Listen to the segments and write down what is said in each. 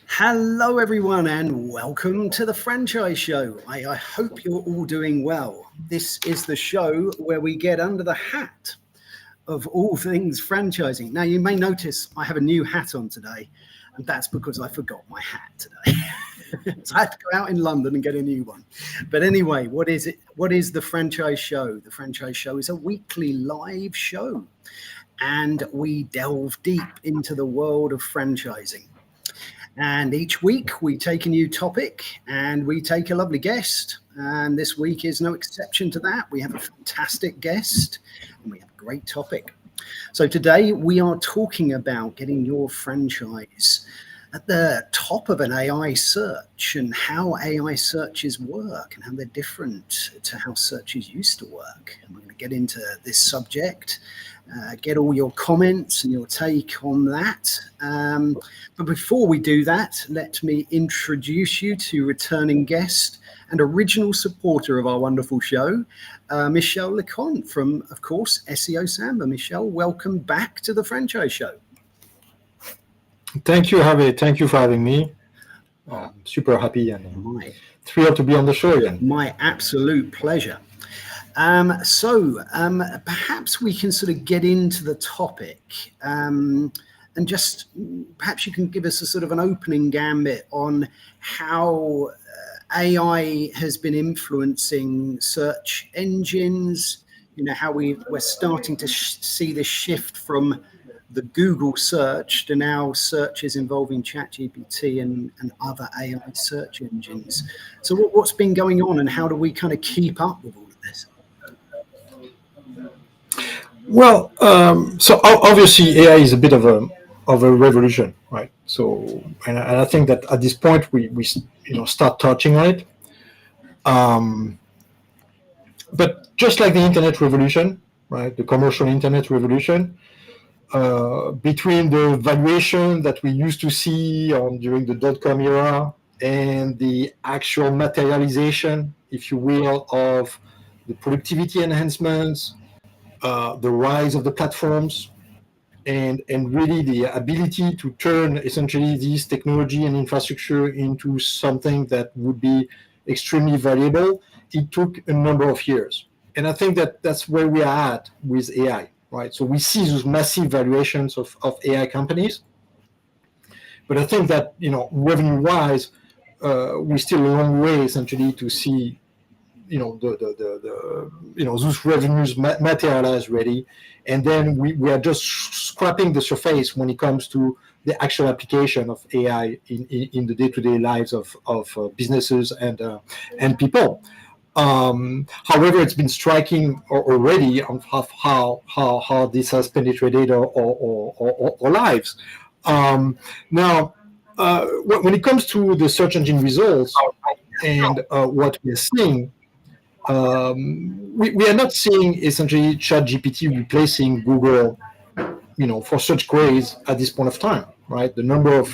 Hello, everyone, and welcome to the Franchise Show. I hope you're all doing well. This is the show where we get under the hat of all things franchising. Now, you may notice I have a new hat on today, and that's because I forgot my hat today. So I had to go out in London and get a new one. But anyway, what is it? What is the Franchise Show? The Franchise Show is a weekly live show, and we delve deep into the world of franchising. And each week we take a new topic and we take a lovely guest. And this week is no exception to that. We have a fantastic guest and we have a great topic. So today we are talking about getting your franchise at the top of an AI search and how AI searches work and how they're different to how searches used to work. And we're going to get into this subject. Get all your comments and your take on that. But before we do that, let me introduce you to returning guest and original supporter of our wonderful show, Michel Leconte from, of course, SEO Samba. Michel, welcome back to the Franchise Show. Thank you, Harvey. Thank you for having me. Super happy and thrilled to be on the show again. My absolute pleasure. So perhaps we can sort of get into the topic and just perhaps you can give us a sort of an opening gambit on how AI has been influencing search engines, you know, how we're starting to see this shift from the Google search to now searches involving ChatGPT and other AI search engines. So what's been going on and how do we kind of keep up with all of this? Well, so obviously AI is a bit of a revolution, right? So, and I think that at this point we start touching on it. But just like the internet revolution, right? The commercial internet revolution, between the valuation that we used to see during the .com era and the actual materialization, if you will, of the productivity enhancements, the rise of the platforms, and really the ability to turn essentially this technology and infrastructure into something that would be extremely valuable, it took a number of years. And I think that that's where we are at with AI, right? So we see those massive valuations of AI companies, but I think that, revenue-wise, we're still a long way essentially to see those revenues materialize really, and then we are just scraping the surface when it comes to the actual application of AI in the day-to-day lives of businesses and people. However, it's been striking already on how this has penetrated our lives. Now, when it comes to the search engine results and what we're seeing, we are not seeing essentially ChatGPT replacing Google, for search queries at this point of time, right? The number of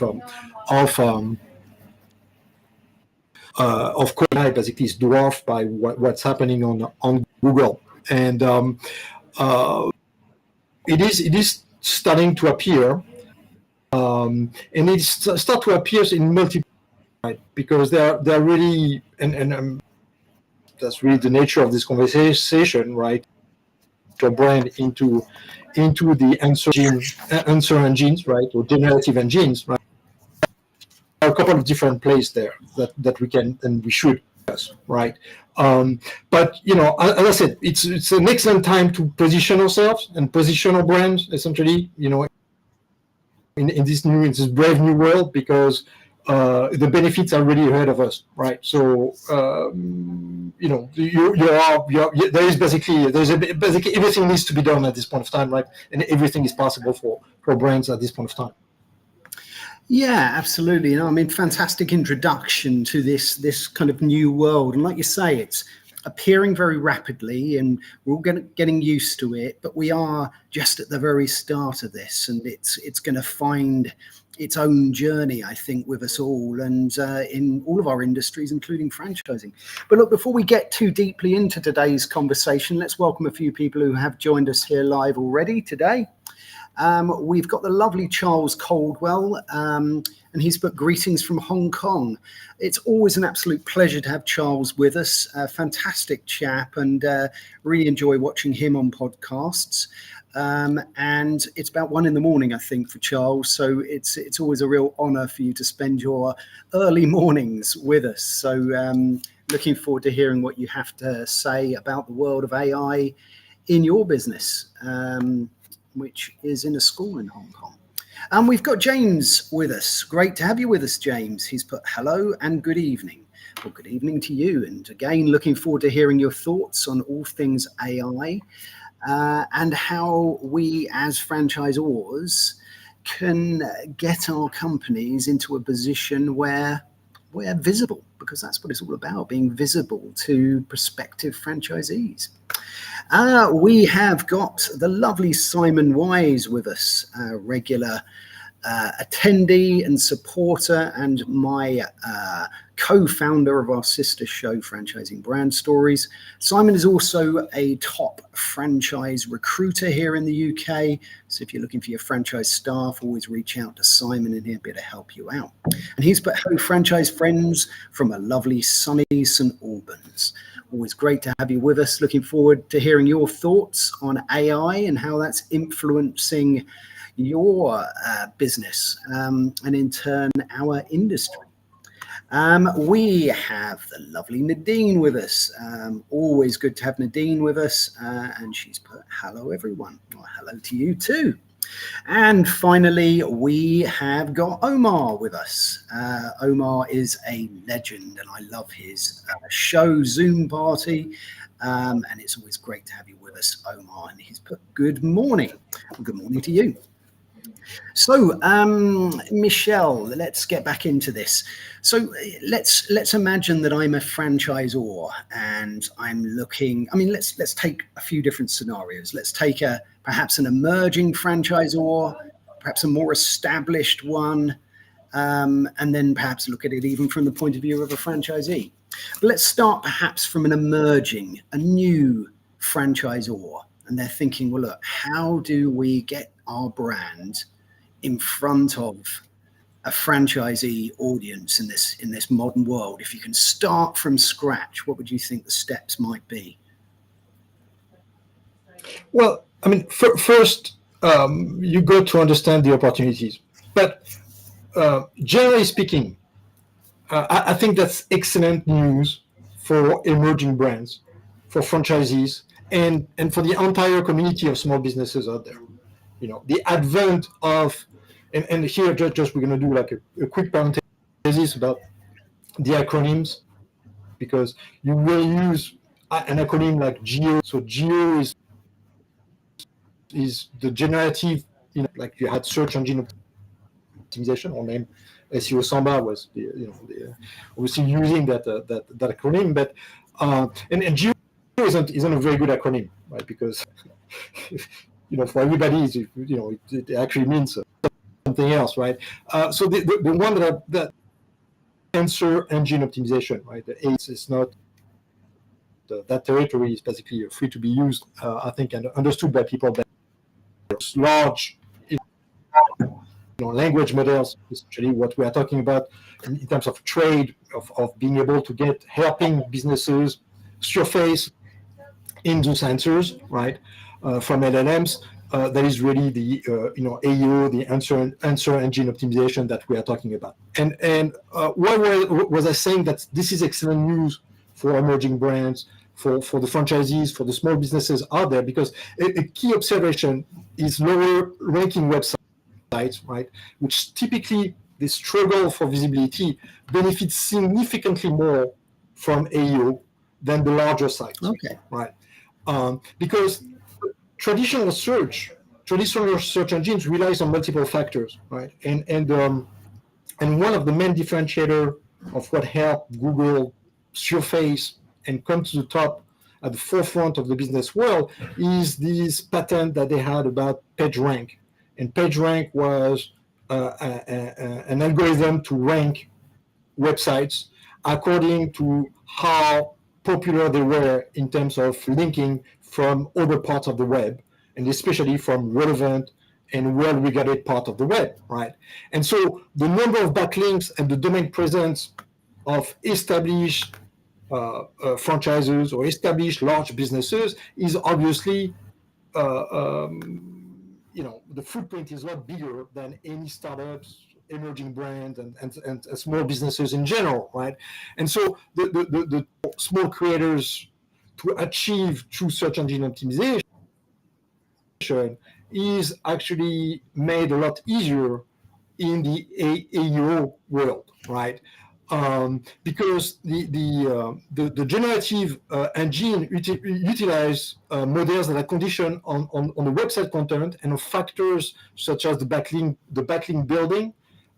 queries basically is dwarfed by what's happening on Google, and it is starting to appear, and it start to appear in multiple, right? Because they're really and that's really the nature of this conversation, right? Your brand into the answer engines, right, or generative engines, right? There are a couple of different places there that we can and we should, right? But as I said, it's an excellent time to position ourselves and position our brands essentially, in this brave new world, because the benefits are really ahead of us, right? So there's basically everything needs to be done at this point of time, right? And everything is possible for brands at this point of time. Yeah, absolutely. Fantastic introduction to this kind of new world. And like you say, it's appearing very rapidly and we're all getting used to it, but we are just at the very start of this, and it's going to find its own journey, I think, with us all and in all of our industries, including franchising. But look, before we get too deeply into today's conversation, let's welcome a few people who have joined us here live already today. We've got the lovely Charles Caldwell, and he's put greetings from Hong Kong. It's always an absolute pleasure to have Charles with us. A fantastic chap, and really enjoy watching him on podcasts. And it's about 1 a.m, I think, for Charles. So it's always a real honor for you to spend your early mornings with us. So looking forward to hearing what you have to say about the world of AI in your business, which is in a school in Hong Kong. And we've got James with us. Great to have you with us, James. He's put hello and good evening. Well, good evening to you. And again, looking forward to hearing your thoughts on all things AI. And how we as franchisors can get our companies into a position where we're visible, because that's what it's all about, being visible to prospective franchisees. We have got the lovely Simon Wise with us, a regular attendee and supporter, and my co-founder of our sister show, Franchising Brand Stories. Simon is also a top franchise recruiter here in the UK. So if you're looking for your franchise staff, always reach out to Simon and he'll be able to help you out. And he's put hello, franchise friends, from a lovely sunny St Albans. Always great to have you with us. Looking forward to hearing your thoughts on AI and how that's influencing your business and in turn our industry. We have the lovely Nadine with us. Always good to have Nadine with us. And she's put hello, everyone. Well, hello to you too. And finally, we have got Omar with us. Omar is a legend, and I love his show, Zoom Party. And it's always great to have you with us, Omar. And he's put good morning. Well, good morning to you. So, Michel, let's get back into this. So let's imagine that I'm a franchisor and I'm looking. I mean, let's take a few different scenarios. Let's take perhaps an emerging franchisor, perhaps a more established one, and then perhaps look at it even from the point of view of a franchisee. But let's start perhaps from an emerging, a new franchisor, and they're thinking, well, look, how do we get our brand in front of a franchisee audience in this modern world? If you can start from scratch, what would you think the steps might be? Well, I mean, first, you got to understand the opportunities. But generally speaking, I think that's excellent news for emerging brands, for franchisees, and for the entire community of small businesses out there. You know, the advent of, and here just we're going to do like a quick parenthesis about the acronyms, because you will use an acronym like GEO. So GEO is the generative, you know, like you had search engine optimization, or name SEO Samba was obviously using that acronym, but and GEO isn't a very good acronym, right? Because you know, for everybody, it actually means something else, right? So the one that answer engine optimization, right? The ACE is not that territory is basically free to be used, I think, and understood by people that large, language models, essentially what we are talking about in terms of trade, of being able to helping businesses surface in those answers, right? From LLMs, that is really the AEO, the answer engine optimization that we are talking about. And why was I saying that this is excellent news for emerging brands, for the franchisees, for the small businesses out there? Because a key observation is lower ranking websites, right, which typically the struggle for visibility benefits significantly more from AEO than the larger sites, okay, right? Because traditional search engines relies on multiple factors, right? And one of the main differentiator of what helped Google surface and come to the top at the forefront of the business world is this patent that they had about PageRank. And PageRank was an algorithm to rank websites according to how popular they were in terms of linking from other parts of the web, and especially from relevant and well-regarded part of the web, right? And so the number of backlinks and the domain presence of established franchises or established large businesses is obviously, the footprint is a lot bigger than any startups, emerging brands, and small businesses in general, right? And so the small creators to achieve true search engine optimization is actually made a lot easier in the AEO world, right? Because the generative engine utilize models that are conditioned on the website content and of factors such as the backlink building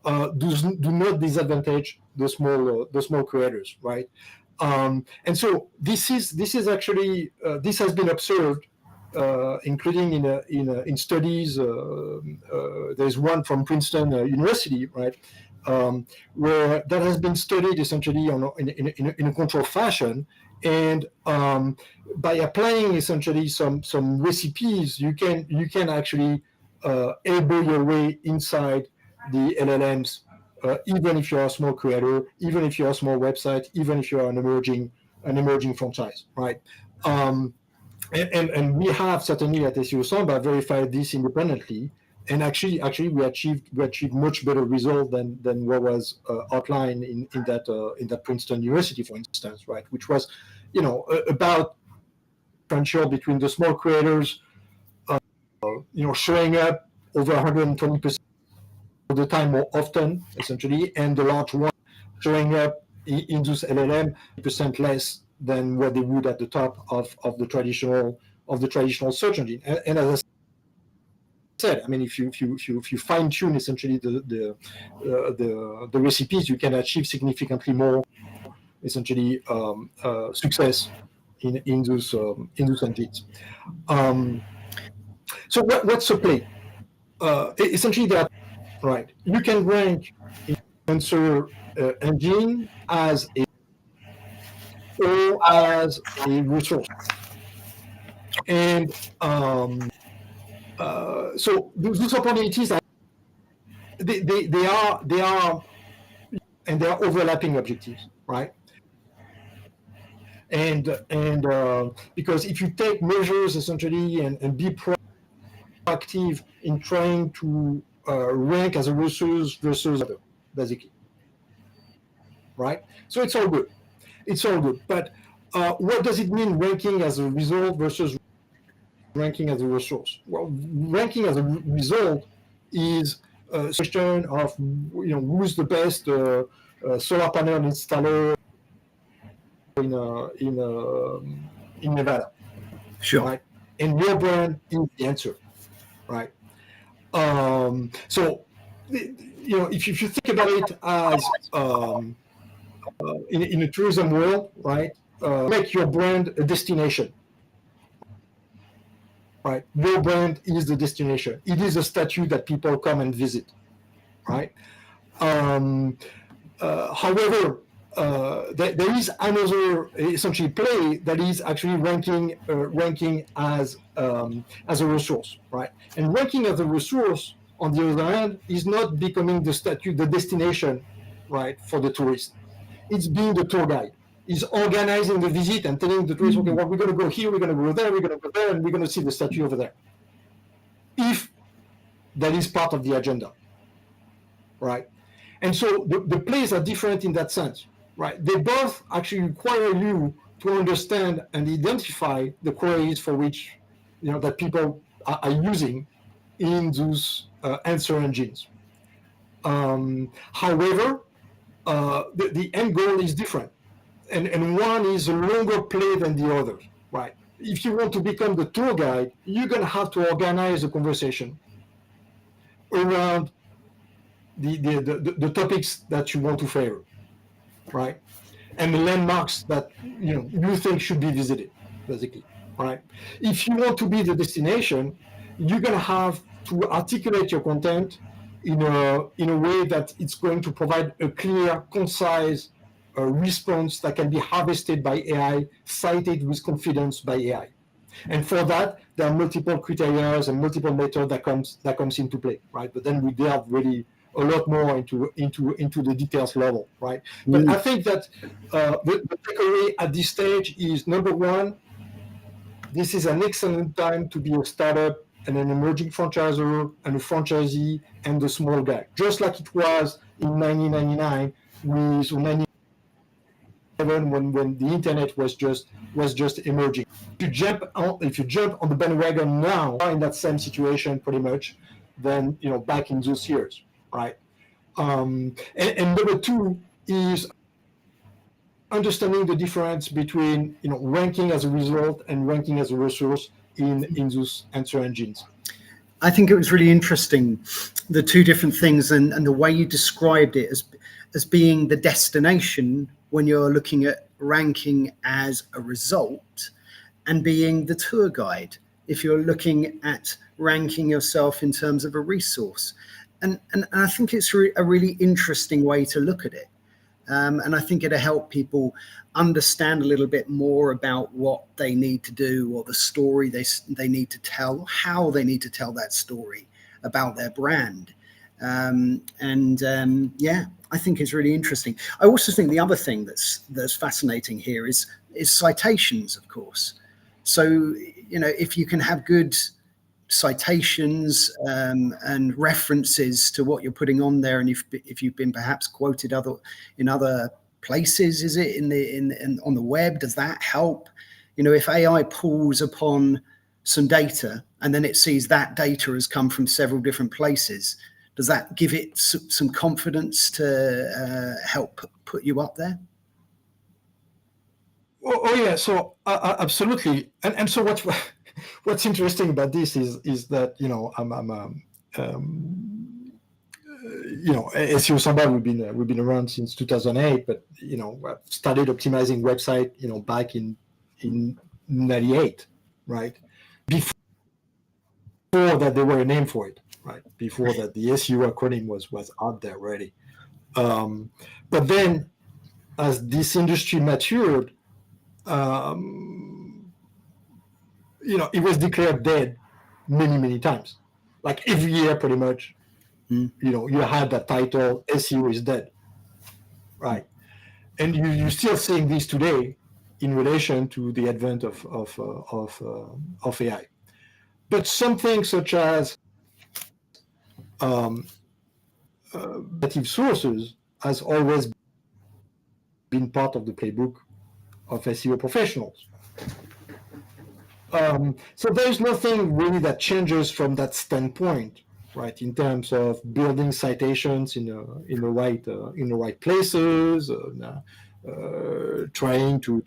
do not disadvantage the small creators, right? And so this is actually this has been observed, including in studies. There's one from Princeton University, right, where that has been studied essentially in a controlled fashion, and by applying essentially some recipes, you can actually elbow your way inside the LLMs, even if you're a small creator, even if you're a small website, even if you're an emerging franchise, right? And we have certainly at SEO Samba verified this independently, and actually we achieved much better result than what was outlined in that Princeton University, for instance, right? Which was, about differential between the small creators, showing up over 120% of the time more often, essentially, and the large one showing up in those LLM percent less than what they would at the top of the traditional search engine. And as I said, I mean, if you fine tune essentially the recipes, you can achieve significantly more essentially success in those engines. So what's the play? Essentially, that right. You can rank in answer engine as a resource, and so those opportunities they are and they are overlapping objectives, right? And because if you take measures essentially and be proactive in trying to rank as a resource versus other, basically, right? So it's all good. But what does it mean ranking as a result versus ranking as a resource? Well, ranking as a result is a question of who's the best solar panel installer in Nevada, Sure. right? And your brand is the answer, right? So if you think about it as in a tourism world, right? Make your brand a destination, right? Your brand is the destination. It is a statue that people come and visit, right? However, there is another essentially play that is actually ranking as a resource, right? And ranking as a resource, on the other hand, is not becoming the statue, the destination, right, for the tourist. It's being the tour guide. It's organizing the visit and telling the tourist, okay, well, we're going to go here, we're going to go there, we're going to go there, and we're going to see the statue over there. If that is part of the agenda, right? And so the plays are different in that sense, right? They both actually require you to understand and identify the queries for which, that people are using in those answer engines. However, the end goal is different. And one is a longer play than the other, right? If you want to become the tour guide, you're going to have to organize a conversation around the topics that you want to favor, right? And the landmarks that you think should be visited, basically, right? If you want to be the destination, you're going to have to articulate your content in a way that it's going to provide a clear, concise response that can be harvested by AI, cited with confidence by AI. And for that, there are multiple criteria and multiple methods that comes into play, right? But then we delve really a lot more into the details level, right? But I think that the takeaway at this stage is, number one, this is an excellent time to be a startup and an emerging franchisor and a franchisee and the small guy, just like it was in 1999 with 97 when the internet was just emerging. If you jump on the bandwagon now, in that same situation pretty much than back in those years, right? And number two is understanding the difference between ranking as a result and ranking as a resource in those answer engines. I think it was really interesting, the two different things, and the way you described it as being the destination when you're looking at ranking as a result, and being the tour guide if you're looking at ranking yourself in terms of a resource. And I think it's a really interesting way to look at it. And I think it'll help people understand a little bit more about what they need to do, or the story they need to tell, how they need to tell that story about their brand. Yeah, I think it's really interesting. I also think the other thing that's fascinating here is citations, of course. So, if you can have good citations and references to what you're putting on there, and if you've been perhaps quoted in other places, is it on the web, does that help? If AI pulls upon some data and then it sees that data has come from several different places, does that give it some confidence to help put you up there? Oh yeah, so absolutely. And so what's interesting about this is that SEO Samba, we've been around since 2008, but I've started optimizing website back in 98, right? Before that there were a name for it, right? Before that the SEO acronym was out there already. But then as this industry matured, it was declared dead many times. Like every year, pretty much, you had that title, SEO is dead, right? And you're still seeing this today in relation to the advent of AI. But something such as native sources has always been part of the playbook of SEO professionals. So there's nothing really that changes from that standpoint, right? In terms of building citations in the right places, trying to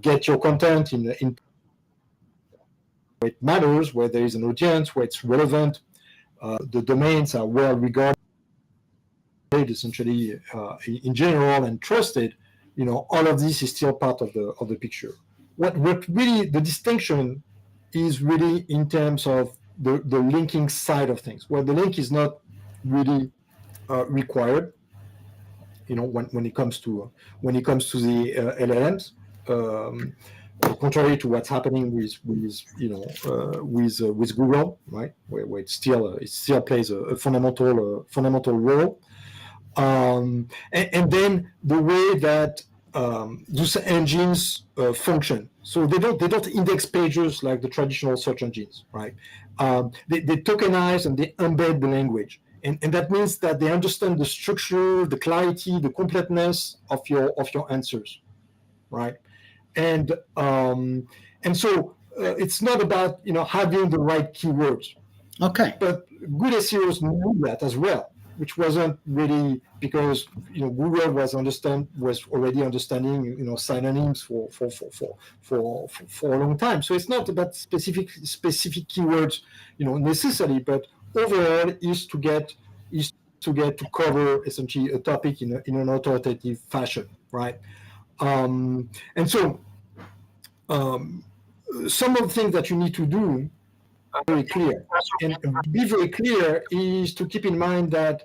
get your content in where it matters, where there is an audience, where it's relevant. The domains are well regarded, essentially, in general, and trusted. All of this is still part of the picture. What really the distinction is really in terms of the linking side of things, where the link is not really required. When it comes to the LLMs, contrary to what's happening with Google, right, where it still plays a fundamental role. And then the way that those engines function. So they don't index pages like the traditional search engines, right? They tokenize and they embed the language. And that means that they understand the structure, the clarity, the completeness of your answers, right? And so it's not about having the right keywords. Okay. But good SEOs knew that as well, which wasn't really because Google was already understanding synonyms for a long time. So it's not about specific keywords necessarily, but overall is to get to cover essentially a topic in an authoritative fashion, right? And so some of the things that you need to do are very clear. And be very clear is to keep in mind that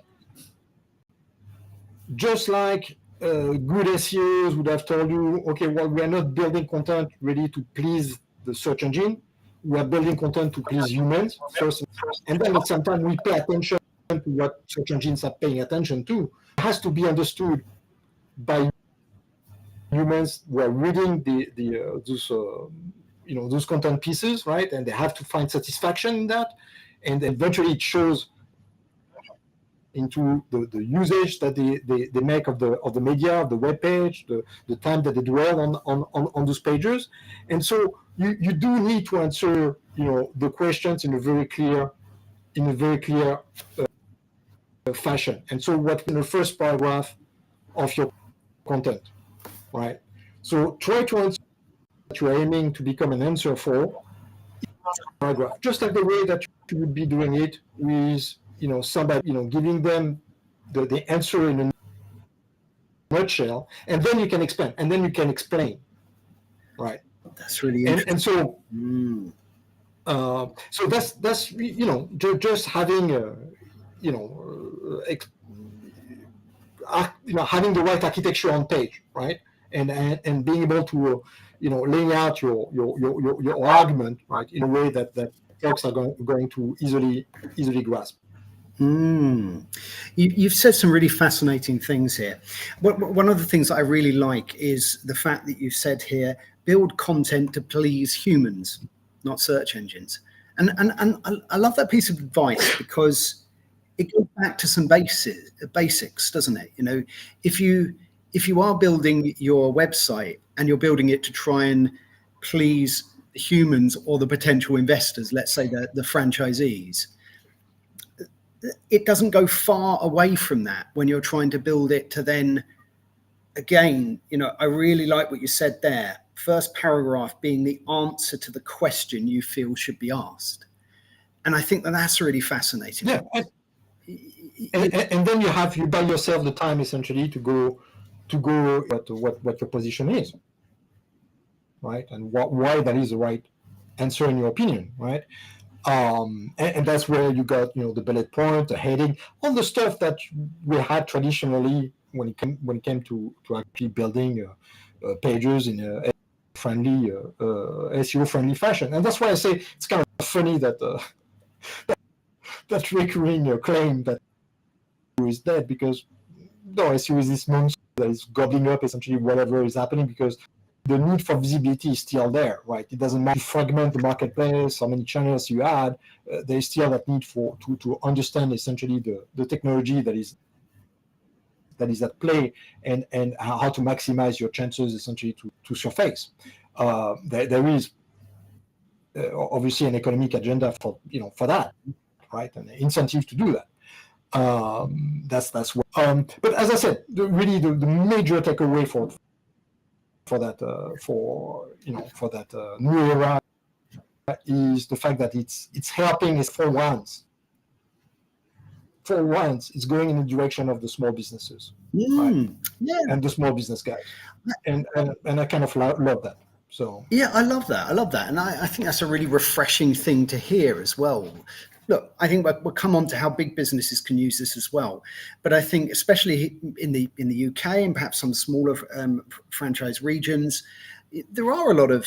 just like good SEOs would have told you, okay, well, we are not building content really to please the search engine. We are building content to please humans first. And then at some time we pay attention to what search engines are paying attention to. It has to be understood by humans who are reading those content pieces, right? And they have to find satisfaction in that. And eventually it shows into the usage that they make of the media, of the web page, the time that they dwell on those pages. And so you do need to answer the questions in a very clear fashion. And so what in the first paragraph of your content, right? So try to answer what you're aiming to become an answer for paragraph, just like the way that you would be doing it with somebody, giving them the answer in a nutshell, and then you can expand, and then you can explain, right? That's really interesting. And so, so that's just having having the right architecture on page, right? And being able to laying out your argument, right, in a way that folks are going to easily grasp. You've said some really fascinating things here. One of the things that I really like is the fact that you've said here, build content to please humans, not search engines. And I love that piece of advice because it goes back to some basics, doesn't it? If you are building your website and you're building it to try and please humans or the potential investors, let's say the franchisees, it doesn't go far away from that when you're trying to build it to then, again, I really like what you said there. First paragraph being the answer to the question you feel should be asked. And I think that's really fascinating. Yeah. And then you buy yourself the time essentially to go what your position is, right? And why that is the right answer in your opinion, right? And that's where you got the bullet point, the heading, all the stuff that we had traditionally when it came to actually building pages in a friendly SEO friendly fashion. And that's why I say it's kind of funny that that recurring claim that SEO is dead, because no, SEO is this monster that is gobbling up essentially whatever is happening, because the need for visibility is still there, right? It doesn't matter if you fragment the marketplace, how many channels you add, there's still that need to understand essentially the technology that is at play and how to maximize your chances essentially to surface. There is obviously an economic agenda for that, right? And incentive to do that. That's what. But as I said, the major takeaway for that new era is the fact that it's helping is for once it's going in the direction of the small businesses, right? Yeah, and the small business guys, and I kind of love that. So yeah, I love that, and I think that's a really refreshing thing to hear as well. Look, I think we'll come on to how big businesses can use this as well, but I think especially in the UK and perhaps some smaller franchise regions, there are a lot of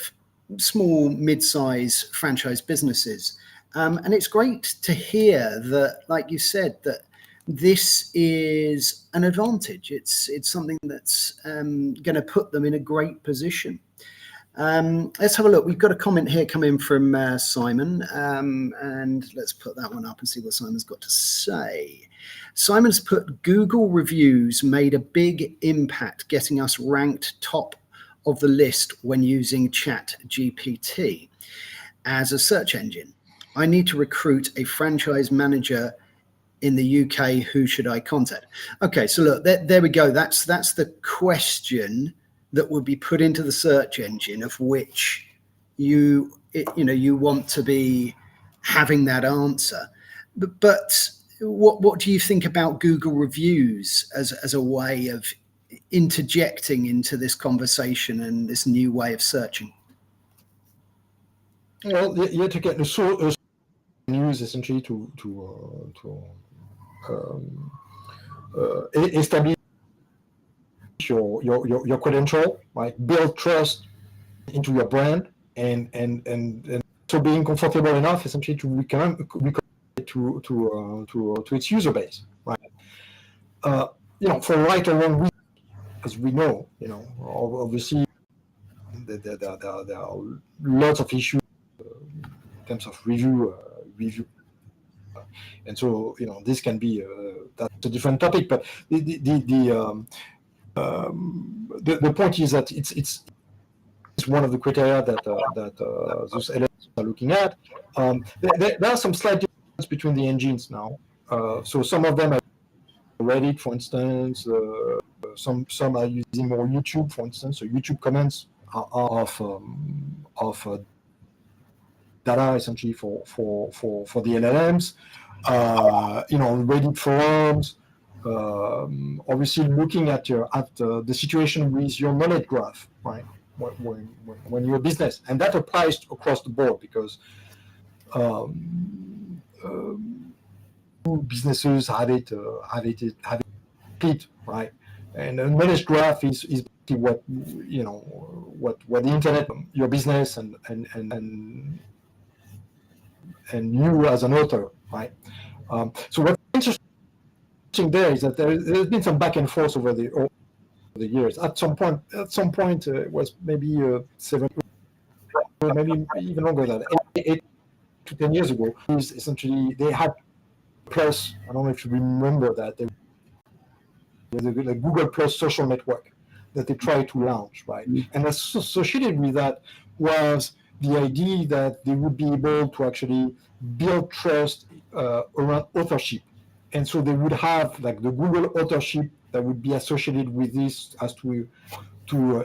small, mid-size franchise businesses, and it's great to hear that, like you said, that this is an advantage. It's something that's going to put them in a great position. Let's have a look. We've got a comment here coming from Simon, and let's put that one up and see what Simon's got to say. Simon's put, Google reviews made a big impact getting us ranked top of the list when using ChatGPT as a search engine. I need to recruit a franchise manager in the UK. Who should I contact? Okay, so look, there we go. That's the question that would be put into the search engine, of which you want to be having that answer. But what do you think about Google reviews as a way of interjecting into this conversation and this new way of searching? Well, you have to get the source news essentially to establish your credential, right? Build trust into your brand, and so being comfortable enough essentially to recommend it to its user base, right? For right or wrong reasons, as we know, obviously there are lots of issues in terms of review, and so this can be that's a different topic. But the point is that it's one of the criteria that those LLMs are looking at. There are some slight differences between the engines now. So some of them are Reddit, for instance. Some are using more YouTube, for instance. So YouTube comments are of data essentially for the LLMs. Reddit forums. Obviously, looking at the situation with your knowledge graph, right? When you're a business, and that applies across the board because businesses have it, right? And a knowledge graph is what what the internet, your business, and you as an author, right? So what's interesting there is that there's been some back and forth over the years. At some point, it was maybe 7, maybe even longer than 8 to 10 years ago. Essentially, they had Plus. I don't know if you remember that. There was a Google Plus social network that they tried to launch, right? And associated with that was the idea that they would be able to actually build trust around authorship. And so they would have like the Google authorship that would be associated with this as to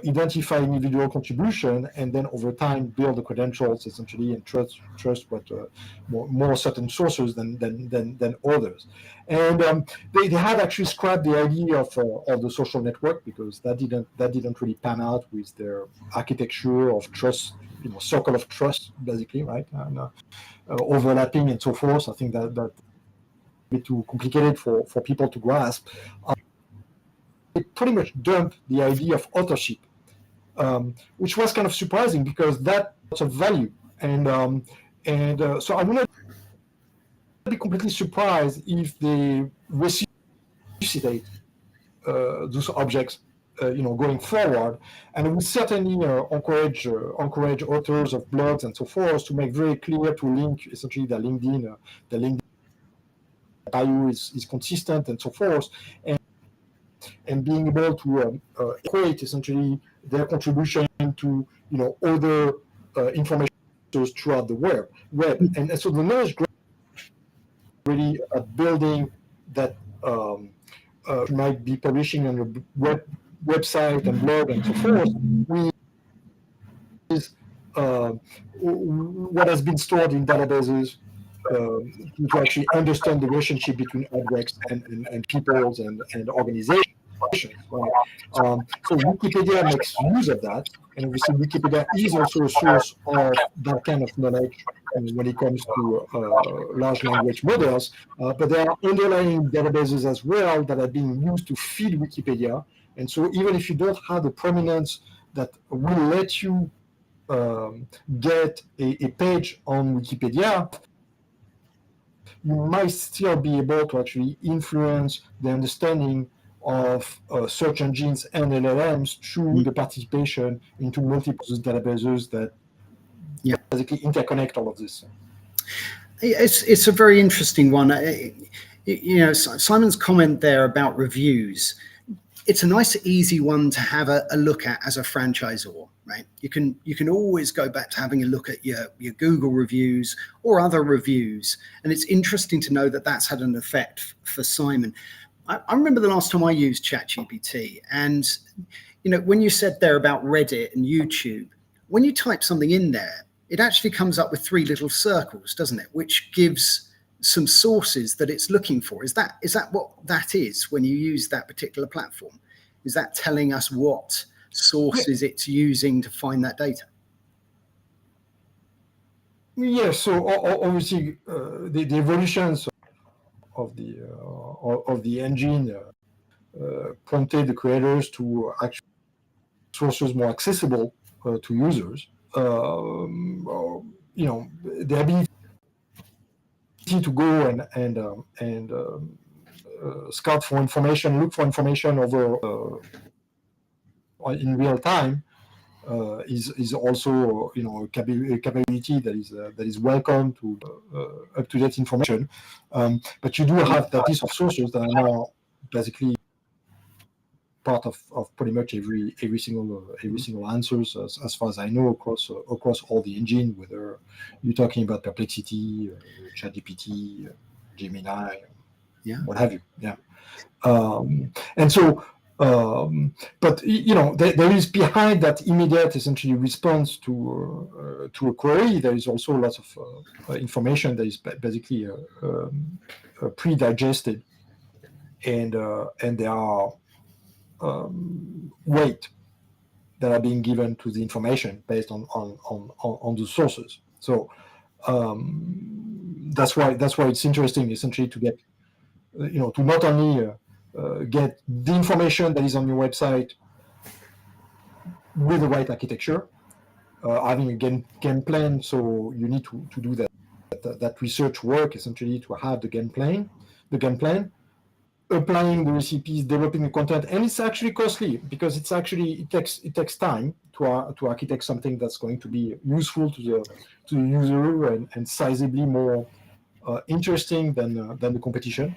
identify individual contribution, and then over time build the credentials essentially and trust what more certain sources than others. And they had actually scrapped the idea of the social network because that didn't really pan out with their architecture of trust, circle of trust basically, right? And overlapping and so forth. I think that a bit too complicated for people to grasp. They pretty much dumped the idea of authorship, which was kind of surprising because that's of value. And so I would not be completely surprised if they resuscitate those objects, going forward. And we certainly encourage authors of blogs and so forth to make very clear to link essentially their LinkedIn bio is consistent and so forth. And being able to equate essentially their contribution to other information throughout the web. And so the knowledge graph really a building that you might be publishing on your website and blog and so forth with what has been stored in databases to actually understand the relationship between objects and peoples and organizations. Right? So Wikipedia makes use of that, and obviously Wikipedia is also a source of that kind of knowledge when it comes to large language models. But there are underlying databases as well that are being used to feed Wikipedia. And so even if you don't have the prominence that will let you get a page on Wikipedia, you might still be able to actually influence the understanding of search engines and LLMs through the participation into multiple databases that basically interconnect all of this. It's a very interesting one. Simon's comment there about reviews, it's a nice, easy one to have a look at as a franchisor, right? You can always go back to having a look at your Google reviews or other reviews, and it's interesting to know that that's had an effect for Simon. I remember the last time I used ChatGPT, and when you said there about Reddit and YouTube, when you type something in there, it actually comes up with 3 little circles, doesn't it? Which gives some sources that it's looking for. Is that what that is when you use that particular platform? Is that telling us what sources it's using to find that data? Yeah. So obviously the evolutions of the engine prompted the creators to actually sources more accessible to users. The ability to go and scout for information, look for information over in real time is also a capability that is welcome to up-to-date information. But you do have that list of sources that are now basically part of pretty much every single answers as far as I know across all the engine, whether you're talking about Perplexity, ChatGPT, Gemini, what have you. And so but there is behind that immediate essentially response to a query, there is also lots of information that is basically pre-digested, and there are weight that are being given to the information based on the sources. So that's why it's interesting essentially to get to not only get the information that is on your website with the right architecture, having a game plan. So you need to do that research work essentially to have the game plan, applying the recipes, developing the content, and it's actually costly because it takes time to architect something that's going to be useful to the user and sizably more interesting than the competition.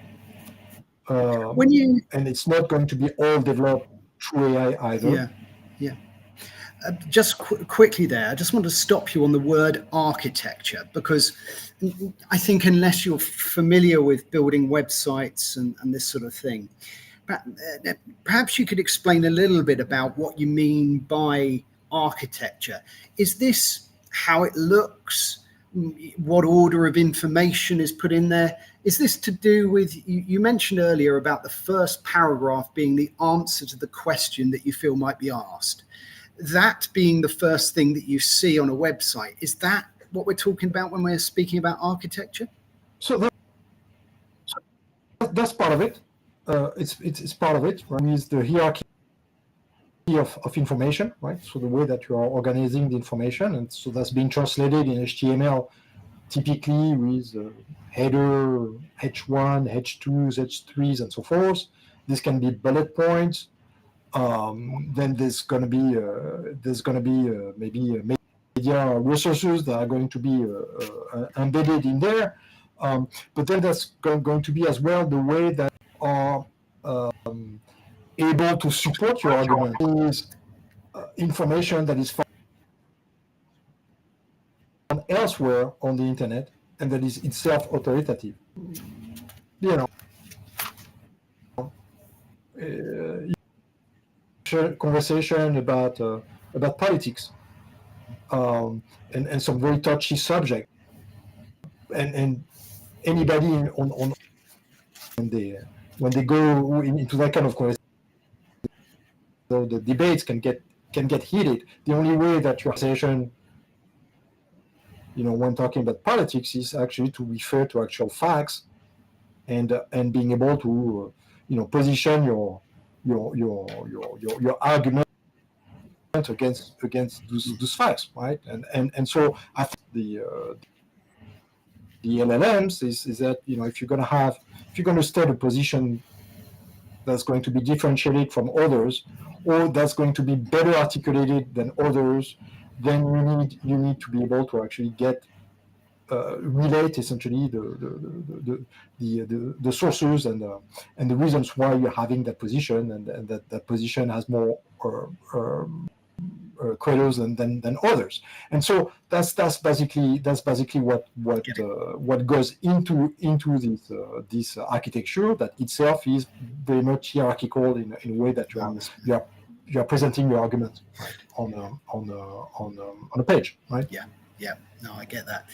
And it's not going to be all developed through AI either. Yeah. Just quickly there, I just want to stop you on the word architecture, because I think unless you're familiar with building websites and this sort of thing, perhaps you could explain a little bit about what you mean by architecture. Is this how it looks? What order of information is put in there? Is this to do with, you mentioned earlier about the first paragraph being the answer to the question that you feel might be asked? That being the first thing that you see on a website, is that what we're talking about when we're speaking about architecture? So that's part of it. It's part of it, right? Is the hierarchy of information, right? So the way that you are organizing the information, and so that's being translated in HTML, typically with header, H1, H2s, H3s, and so forth. This can be bullet points. Then there's going to be maybe media resources that are going to be embedded in there. But then that's going to be as well the way that are able to support your argument is information that is found elsewhere on the internet and that is itself authoritative. Conversation about politics and some very touchy subject, and anybody when they go into that kind of conversation, so the debates can get heated. The only way that your conversation, when talking about politics, is actually to refer to actual facts and being able to position your argument against those facts, right? And so I think the LLMs is that if you're going to state a position that's going to be differentiated from others, or that's going to be better articulated than others, then you need to be able to actually relate essentially the sources and the reasons why you're having that position, and that position has more creators than others. And so that's basically what goes into this architecture that itself is very much hierarchical in a way that you are presenting your argument, right, on a page, right? Yeah, no, I get that.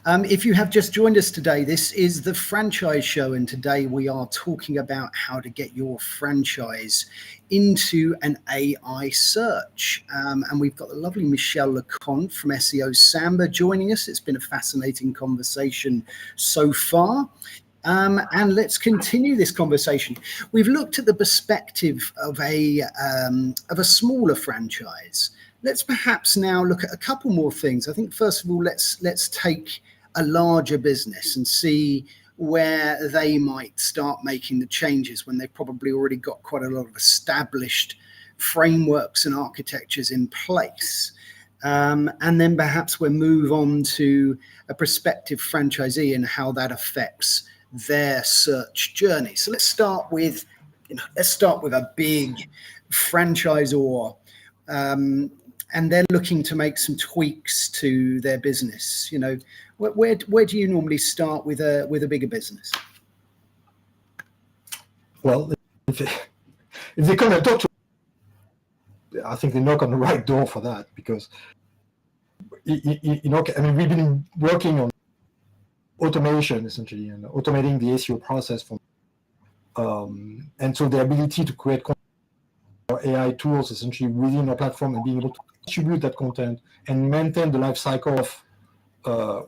If you have just joined us today, this is the Franchise Show, and today we are talking about how to get your franchise into an AI search. And we've got the lovely Michel Leconte from SEO Samba joining us. It's been a fascinating conversation so far. And let's continue this conversation. We've looked at the perspective of a smaller franchise. Let's perhaps now look at a couple more things. I think first of all, let's take a larger business and see where they might start making the changes when they've probably already got quite a lot of established frameworks and architectures in place. And then perhaps we'll move on to a prospective franchisee and how that affects their search journey. So let's start with a big franchisor, and they're looking to make some tweaks to their business. Where do you normally start with a bigger business? Well, if they come and talk to, I think they knock on the right door for that, because we've been working on automation essentially and automating the SEO process and so the ability to create AI tools essentially within our platform and being able to distribute that content and maintain the life cycle of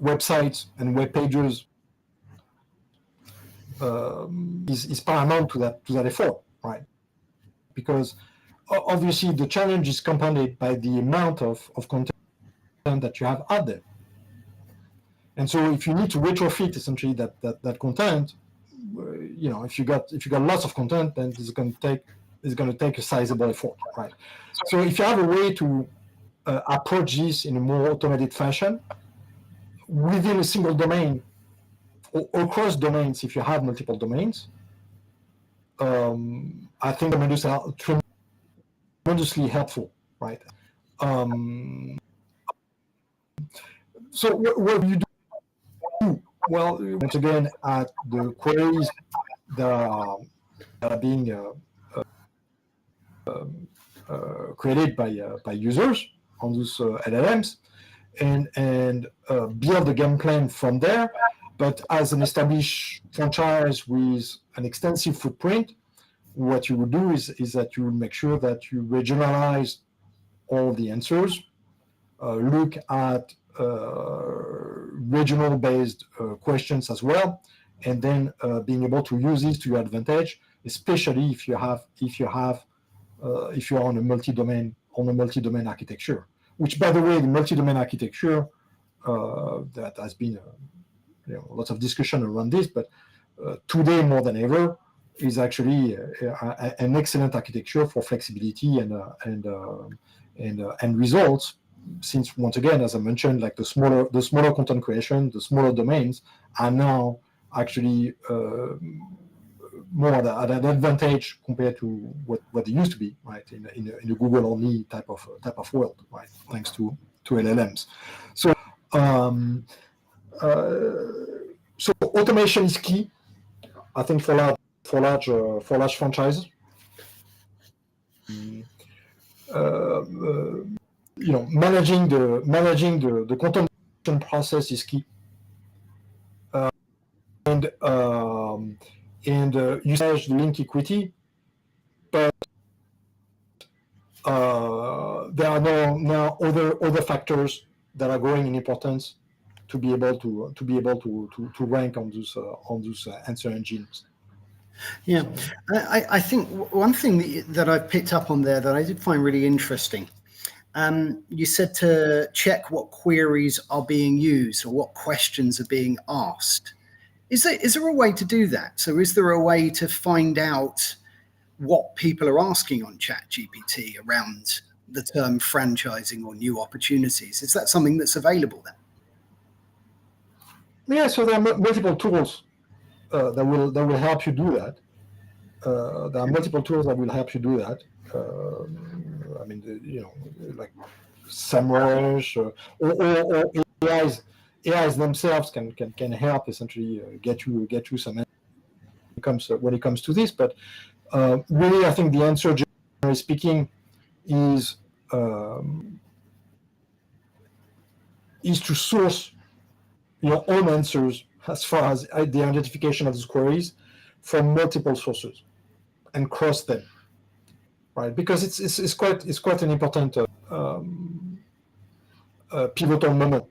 websites and web pages is paramount to that effort, right? Because obviously the challenge is compounded by the amount of content that you have out there. And so if you need to retrofit essentially that content, if you got lots of content, then it's going to take a sizable effort, right? So if you have a way to approach this in a more automated fashion within a single domain or across domains, if you have multiple domains, I think tremendously helpful, right? So what do you do? Well, once again, at the queries that are being created by users on those LLMs, and build a game plan from there. But as an established franchise with an extensive footprint, what you would do is that you would make sure that you regionalize all the answers, look at regional-based questions as well, and then being able to use this to your advantage, especially if you are on a multi-domain architecture. Which, by the way, the multi-domain architecture that has been lots of discussion around this, but today more than ever is actually an excellent architecture for flexibility and results. Since once again, as I mentioned, like the smaller content creation, the smaller domains are now actually more at an advantage compared to what they used to be, right? In a Google only type of world, right? Thanks to LLMs. So so automation is key, I think, for large franchises. Managing the content process is key, and you said the link equity, but there are now other factors that are growing in importance to be able to rank on those answer engines. Yeah, I think one thing that I've picked up on there that I did find really interesting. You said to check what queries are being used or what questions are being asked. Is there a way to do that? So is there a way to find out what people are asking on ChatGPT around the term franchising or new opportunities? Is that something that's available then? Yeah, so there are multiple tools that will help you do that. There are multiple tools that will help you do that. Like SEMrush or AIs themselves can help essentially get you some when it comes to this. But really, I think the answer, generally speaking, is to source your own answers as far as the identification of these queries from multiple sources and cross them, right? Because it's quite an important pivotal moment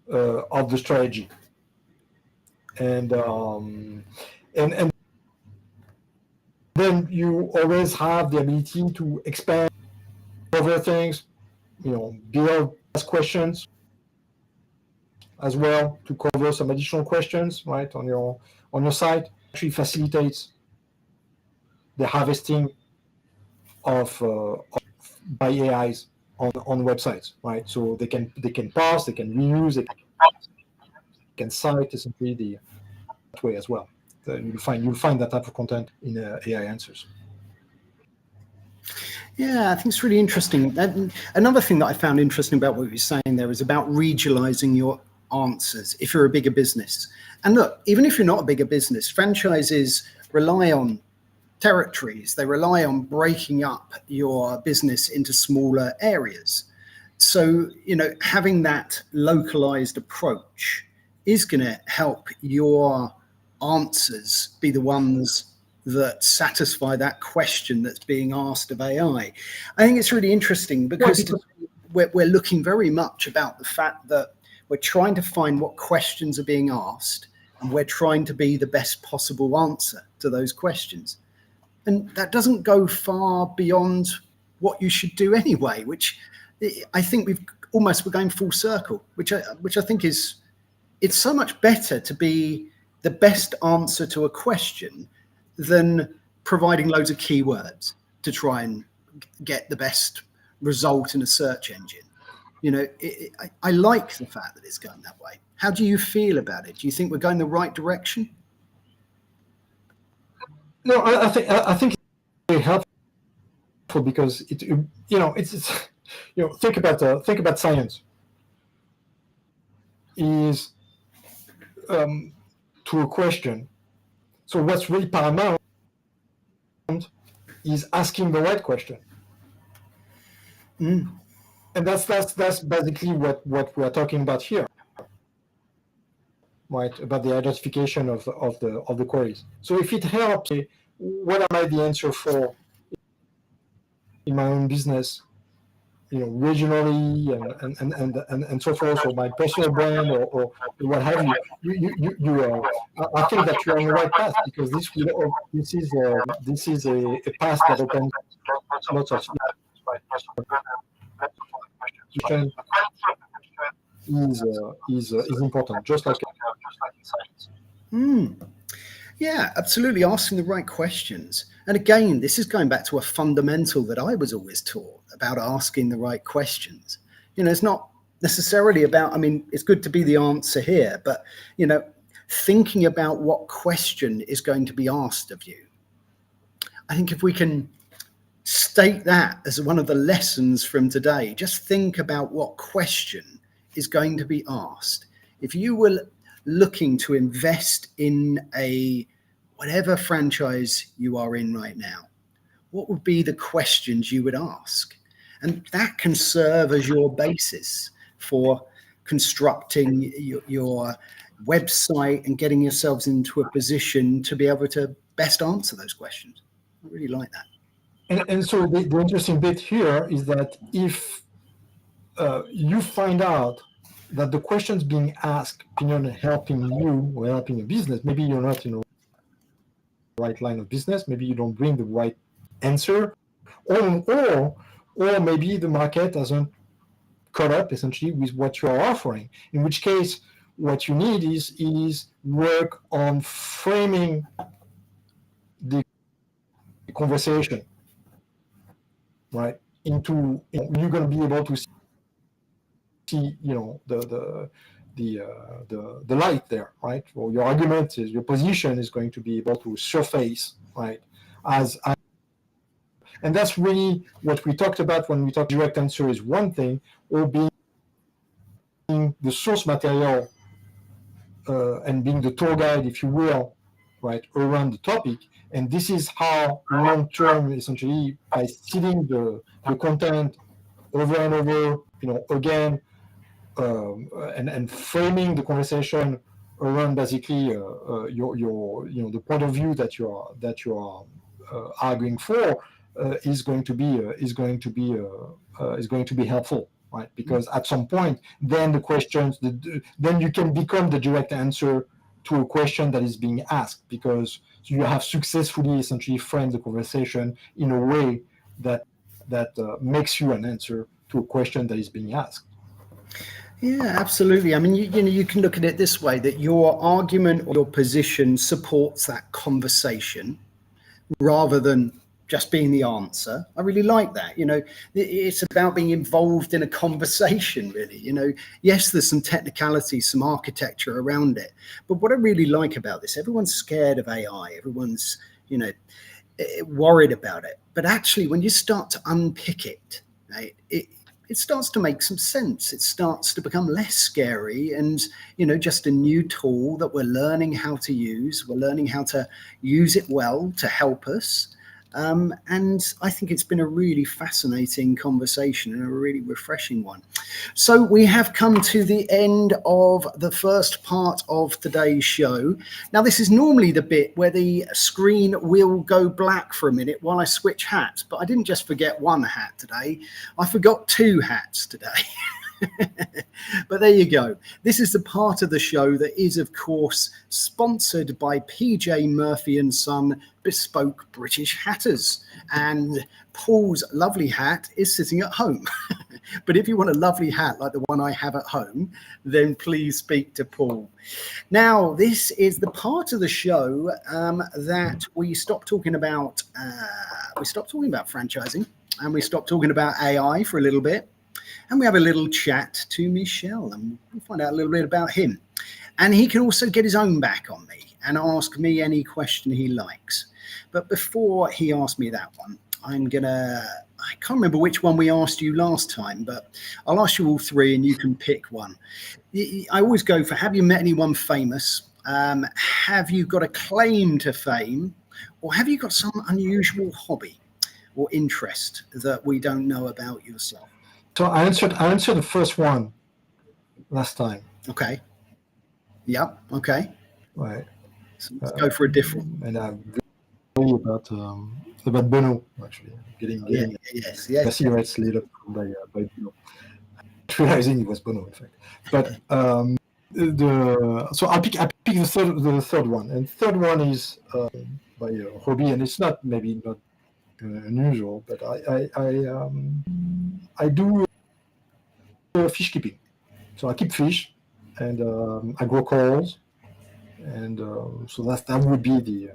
of the strategy. and then you always have the ability to expand over things, build questions as well to cover some additional questions, right, on your site. Actually facilitates the harvesting of by AIs on websites, right? So they can parse, they can reuse, they can cite essentially that way as well. You'll find that type of content in AI answers. Yeah, I think it's really interesting. Another thing that I found interesting about what you're saying there is about regionalizing your answers if you're a bigger business. And look, even if you're not a bigger business, franchises rely on territories. They rely on breaking up your business into smaller areas. So, having that localized approach is going to help your answers be the ones that satisfy that question that's being asked of AI. I think it's really interesting because we're looking very much about the fact that we're trying to find what questions are being asked, and we're trying to be the best possible answer to those questions. And that doesn't go far beyond what you should do anyway, which I think we're going full circle, which I think is, it's so much better to be the best answer to a question than providing loads of keywords to try and get the best result in a search engine. I like the fact that it's going that way. How do you feel about it? Do you think we're going the right direction? No, I think it's very helpful because it's think about science is to a question. So what's really paramount is asking the right question. And that's basically what we are talking about here, right? About the identification of the queries. So if it helps, what am I the answer for in my own business, regionally and so forth, or my personal brand or what have you? I think that you're on the right path because this is a path that opens lots of is important, just like in science. Yeah, absolutely. Asking the right questions. And again, this is going back to a fundamental that I was always taught about asking the right questions. It's not necessarily about, it's good to be the answer here, but, thinking about what question is going to be asked of you. I think if we can state that as one of the lessons from today, just think about what question is going to be asked. If you were looking to invest in whatever franchise you are in right now, what would be the questions you would ask? And that can serve as your basis for constructing your website and getting yourselves into a position to be able to best answer those questions. I really like that. And so the interesting bit here is that if you find out that the questions being asked are helping you or helping a business, maybe you're not in the right line of business, maybe you don't bring the right answer, or maybe the market hasn't caught up essentially with what you are offering, in which case what you need is work on framing the conversation, right, into you're going to be able to see the light there, right? Or your argument is, your position is going to be able to surface, right? And that's really what we talked about when we talked direct answer is one thing, or being the source material and being the tour guide, if you will, right, around the topic. And this is how long-term, essentially, by seeding the content over and over, again, and framing the conversation around basically the point of view that you are arguing for is going to be helpful, right? Because at some point, then the questions, then you can become the direct answer to a question that is being asked, because you have successfully essentially framed the conversation in a way that makes you an answer to a question that is being asked. Yeah, absolutely. I mean, you can look at it this way, that your argument or your position supports that conversation rather than just being the answer. I really like that. It's about being involved in a conversation, really. Yes, there's some technicality, some architecture around it. But what I really like about this, everyone's scared of AI. Everyone's, worried about it. But actually, when you start to unpick it, right, it starts to make some sense. It starts to become less scary and, just a new tool that we're learning how to use. We're learning how to use it well to help us. And I think it's been a really fascinating conversation and a really refreshing one. So we have come to the end of the first part of today's show. Now, this is normally the bit where the screen will go black for a minute while I switch hats. But I didn't just forget one hat today. I forgot two hats today. But there you go. This is the part of the show that is, of course, sponsored by PJ Murphy and Son Bespoke British Hatters. And Paul's lovely hat is sitting at home. But if you want a lovely hat like the one I have at home, then please speak to Paul. Now, this is the part of the show that we stopped talking about. We stopped talking about franchising, and we stopped talking about AI for a little bit. And we have a little chat to Michel, and we'll find out a little bit about him. And he can also get his own back on me and ask me any question he likes. But before he asks me that one, I can't remember which one we asked you last time, but I'll ask you all three and you can pick one. I always go for, have you met anyone famous? Have you got a claim to fame? Or have you got some unusual hobby or interest that we don't know about yourself? So I answered the first one last time. Okay. Yep. Okay. Right. So let's go for a different. And I'm really about Bono, actually getting yes. cigarettes lit up by Bono. Realizing it was Bono, in fact. But so I pick the third one, and the third one is by hobby, and it's not unusual, but I do fish keeping. So I keep fish, and I grow corals, and so that would be the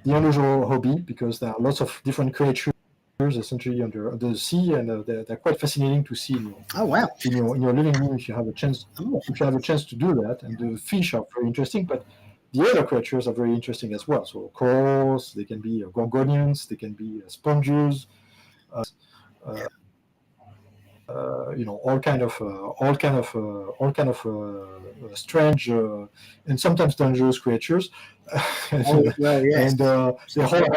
unusual hobby, because there are lots of different creatures essentially under the sea, and they're quite fascinating to see. Oh wow! In your living room, if you have a chance to do that, and the fish are very interesting, but the other creatures are very interesting as well. So corals, they can be gorgonians, they can be sponges, all kind of strange and sometimes dangerous creatures. Oh, well, yes. And they all have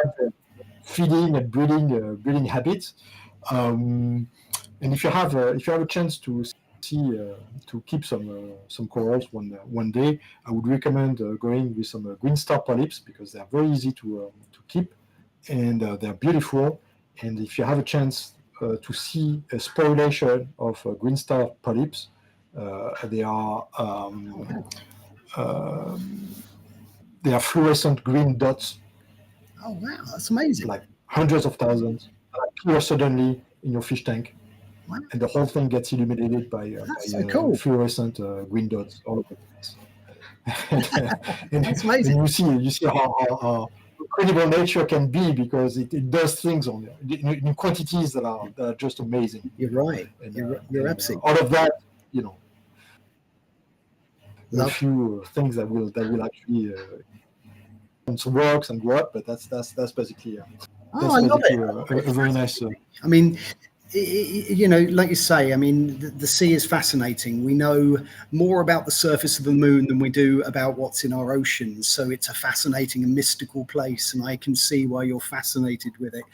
feeding and breeding habits. And if you have a chance to see to keep some corals one day, I would recommend going with some green star polyps, because they're very easy to keep, and they're beautiful. And if you have a chance to see a sporulation of green star polyps, they are fluorescent green dots. Oh wow, that's amazing! Like hundreds of thousands appear suddenly in your fish tank. Wow. And the whole thing gets illuminated by cool. fluorescent green dots all over the place. and that's amazing. And you see how incredible nature can be, because it does things in quantities that are just amazing. You're right. And, you're absolutely all of that. A few things that will actually some works and grow up, but that's basically. I love it. A very nice. I mean, like you say, I mean, the sea is fascinating. We know more about the surface of the moon than we do about what's in our oceans. So it's a fascinating and mystical place, and I can see why you're fascinated with it.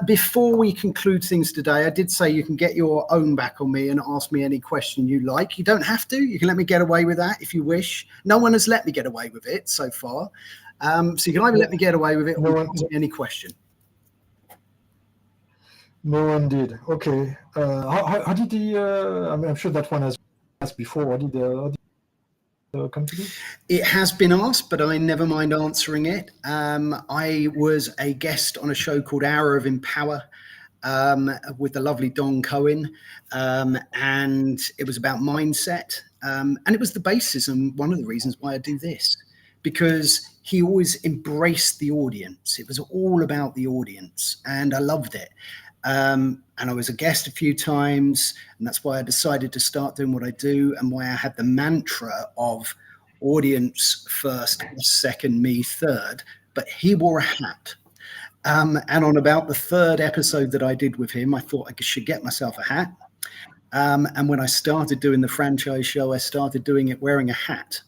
Before we conclude things today, I did say you can get your own back on me and ask me any question you like. You don't have to. You can let me get away with that if you wish. No one has let me get away with it so far. So you can either let me get away with it or ask me any question. No one did. Okay. How did the? I'm sure that one has asked before. How did come to this? It has been asked, but I never mind answering it. I was a guest on a show called Hour of Empower with the lovely Don Cohen, and it was about mindset, and it was the basis and one of the reasons why I do this, because he always embraced the audience. It was all about the audience, and I loved it. And I was a guest a few times, and that's why I decided to start doing what I do, and why I had the mantra of audience first, second, me third. But he wore a hat. And on about the third episode that I did with him, I thought I should get myself a hat. And when I started doing the franchise show, I started doing it wearing a hat.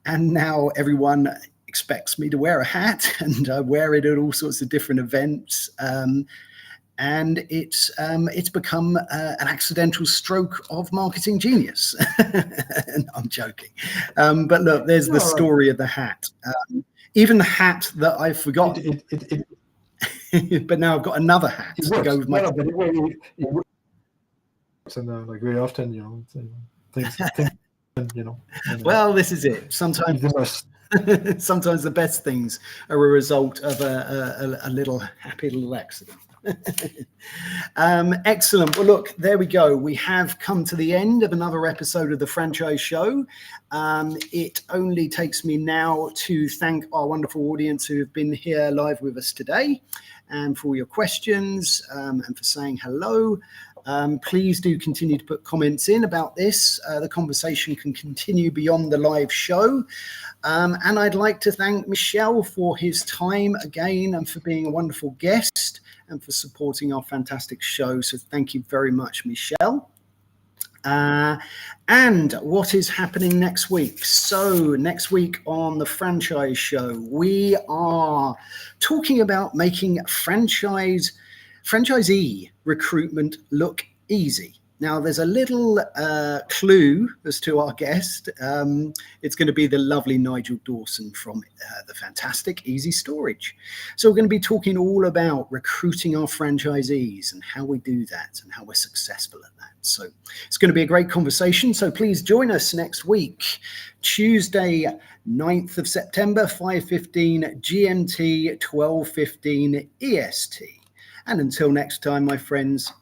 And now everyone expects me to wear a hat, and I wear it at all sorts of different events. And it's become an accidental stroke of marketing genius. I'm joking. But look, there's the story of the hat. Even the hat that I've forgotten. But now I've got another hat to go with my. No, but it works. And like very often, things Well, this is it. Sometimes the best things are a result of a little happy little accident. Excellent. Well, look, there we go. We have come to the end of another episode of the Franchise Show. It only takes me now to thank our wonderful audience who have been here live with us today, and for all your questions, and for saying hello. Please do continue to put comments in about this. The conversation can continue beyond the live show. And I'd like to thank Michel for his time again, and for being a wonderful guest, and for supporting our fantastic show. So thank you very much, Michel. And what is happening next week? So next week on the Franchise Show, we are talking about making franchisee recruitment look easy. Now, there's a little clue as to our guest. It's going to be the lovely Nigel Dawson from the fantastic Easy Storage. So we're going to be talking all about recruiting our franchisees and how we do that and how we're successful at that. So it's going to be a great conversation. So please join us next week, Tuesday, 9th of September, 5:15 GMT, 12:15 EST. And until next time, my friends,